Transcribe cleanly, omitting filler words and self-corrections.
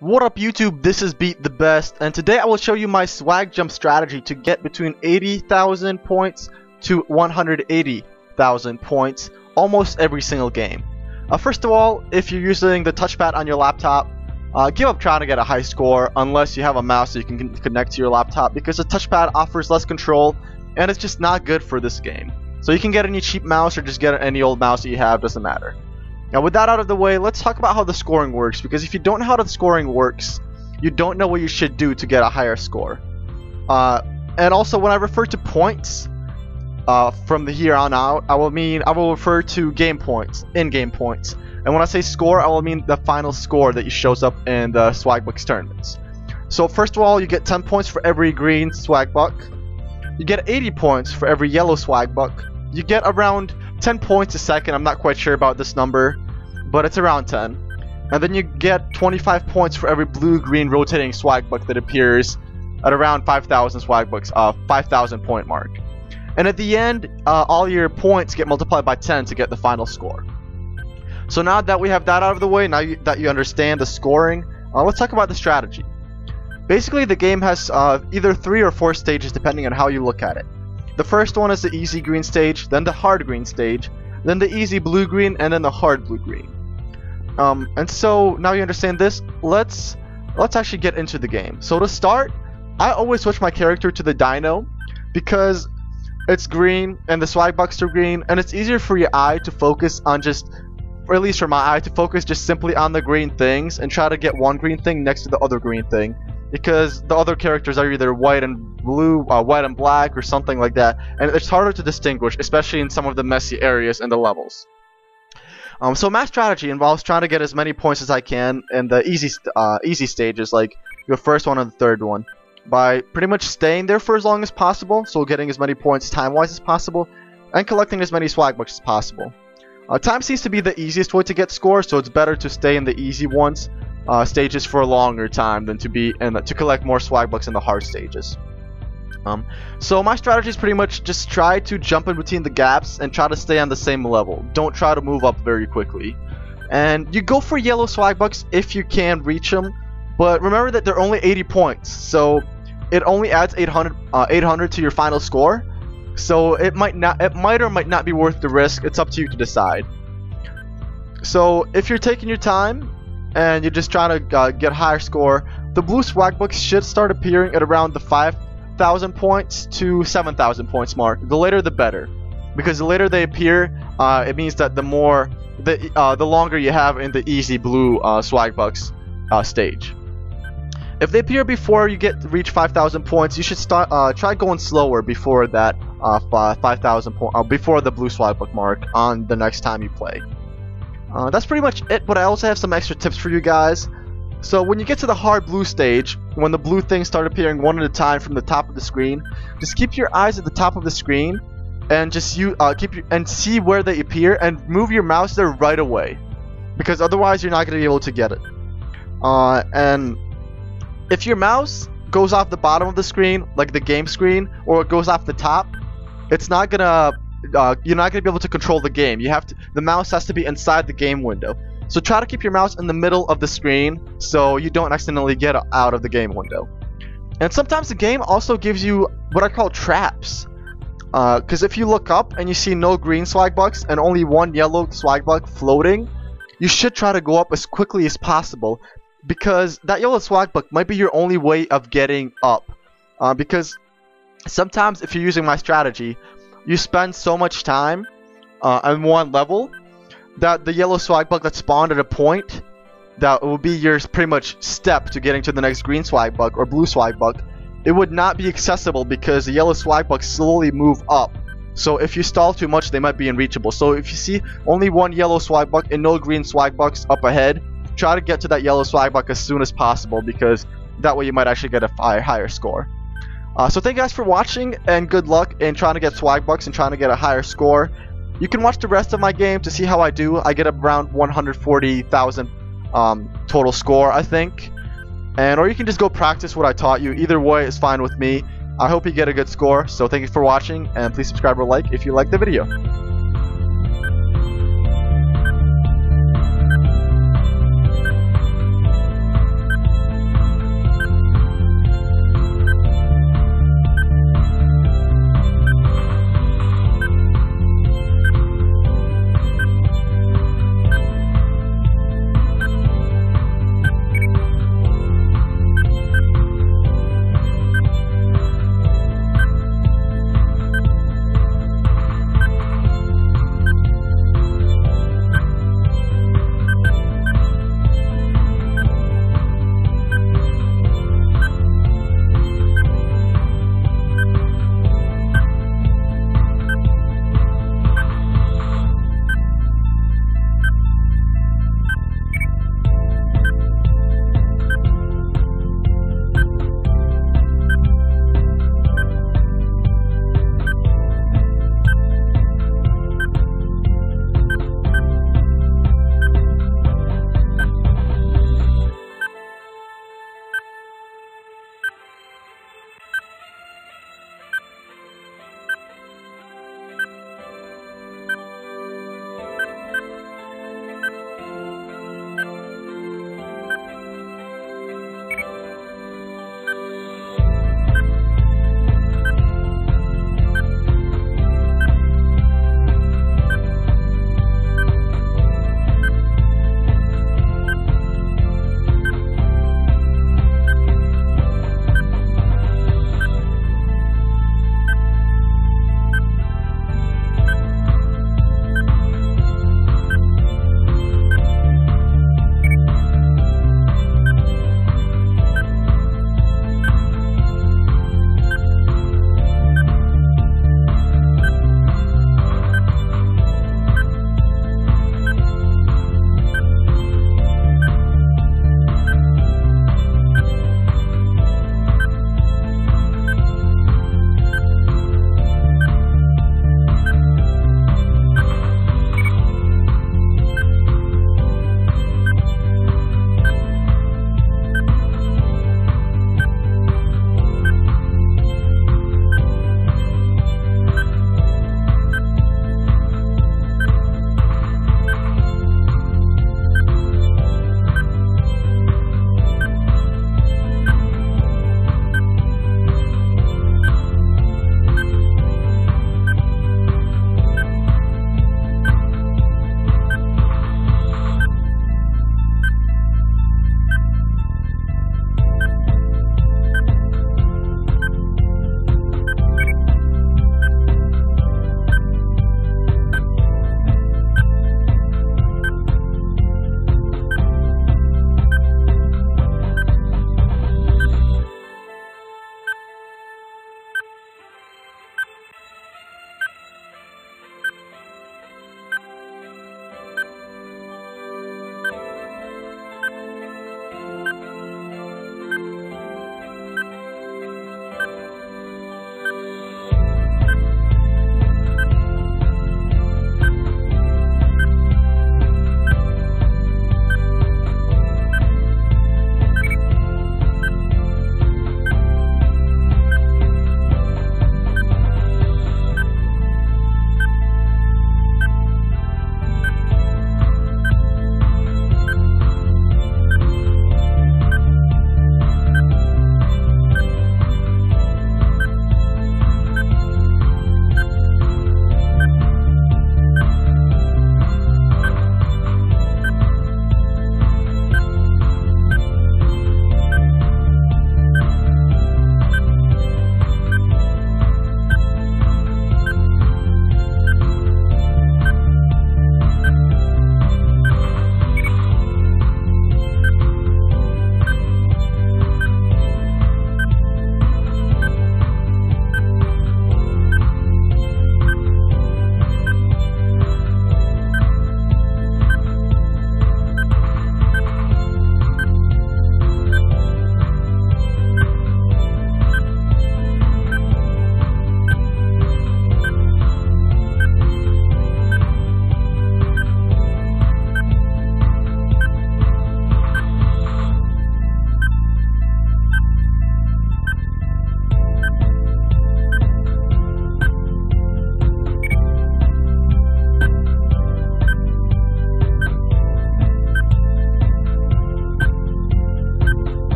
What up YouTube, this is Beat the Best, and today I will show you my swag jump strategy to get between 80,000 points to 180,000 points almost every single game. First of all, if you're using the touchpad on your laptop, give up trying to get a high score unless you have a mouse so you can connect to your laptop, because the touchpad offers less control and it's just not good for this game. So you can get any cheap mouse or just get any old mouse that you have, doesn't matter. Now with that out of the way, let's talk about how the scoring works, because if you don't know how the scoring works, you don't know what you should do to get a higher score. And also when I refer to points, from the here on out, I will refer to game points, in-game points. And when I say score, I will mean the final score that shows up in the Swagbucks tournaments. So first of all, you get 10 points for every green Swagbuck. You get 80 points for every yellow Swagbuck. You get around 10 points a second. I'm not quite sure about this number, but it's around 10. And then you get 25 points for every blue-green rotating Swagbuck that appears at around 5,000 Swagbucks, 5,000 point mark. And at the end, all your points get multiplied by 10 to get the final score. So now that we have that out of the way, now that you understand the scoring, let's talk about the strategy. Basically, the game has either 3 or 4 stages depending on how you look at it. The first one is the easy green stage, then the hard green stage, then the easy blue green, and then the hard blue green. And so now you understand this, let's actually get into the game. So to start, I always switch my character to the Dino because it's green and the Swagbucks are green, and it's easier for your eye to focus on or at least for my eye to focus just simply on the green things and try to get one green thing next to the other green thing, because the other characters are either white and blue, white and black, or something like that, and it's harder to distinguish, especially in some of the messy areas in the levels. So my strategy involves trying to get as many points as I can in the easy stages, like the first one and the third one, by pretty much staying there for as long as possible, so getting as many points time-wise as possible, and collecting as many Swagbucks as possible. Time seems to be the easiest way to get scores, so it's better to stay in the easy stages for a longer time than to collect more Swagbucks in the hard stages. So my strategy is pretty much just try to jump in between the gaps and try to stay on the same level. Don't try to move up very quickly. And you go for yellow Swagbucks if you can reach them, but remember that they're only 80 points, so it only adds 800 to your final score. So it might or might not be worth the risk. It's up to you to decide. So if you're taking your time and you're just trying to get a higher score, the blue Swagbucks should start appearing at around the 5,000 points to 7,000 points mark. The later the better, because the later they appear, it means that the longer you have in the easy blue Swagbucks stage. If they appear before you reach 5,000 points, you should try going slower before that 5,000 before the blue Swagbuck mark on the next time you play. That's pretty much it, but I also have some extra tips for you guys. So when you get to the hard blue stage, when the blue things start appearing one at a time from the top of the screen, just keep your eyes at the top of the screen and just see where they appear and move your mouse there right away, because otherwise you're not going to be able to get it. And if your mouse goes off the bottom of the screen, like the game screen, or it goes off the top, it's not gonna you're not gonna be able to control the game. The mouse has to be inside the game window. So try to keep your mouse in the middle of the screen so you don't accidentally get out of the game window. And sometimes the game also gives you what I call traps. Because if you look up and you see no green Swagbucks and only one yellow Swagbuck floating, you should try to go up as quickly as possible, because that yellow Swagbuck might be your only way of getting up. Because sometimes if you're using my strategy, you spend so much time on one level that the yellow Swagbuck that spawned at a point that will be your pretty much step to getting to the next green Swagbuck or blue Swagbuck, it would not be accessible because the yellow Swagbucks slowly move up. So if you stall too much, they might be unreachable. So if you see only one yellow Swagbuck and no green Swagbucks up ahead, try to get to that yellow Swagbuck as soon as possible, because that way you might actually get a higher score. So thank you guys for watching, and good luck in trying to get Swagbucks and trying to get a higher score. You can watch the rest of my game to see how I do. I get around 140,000 total score, I think. Or you can just go practice what I taught you. Either way is fine with me. I hope you get a good score. So thank you for watching, and please subscribe or like if you liked the video.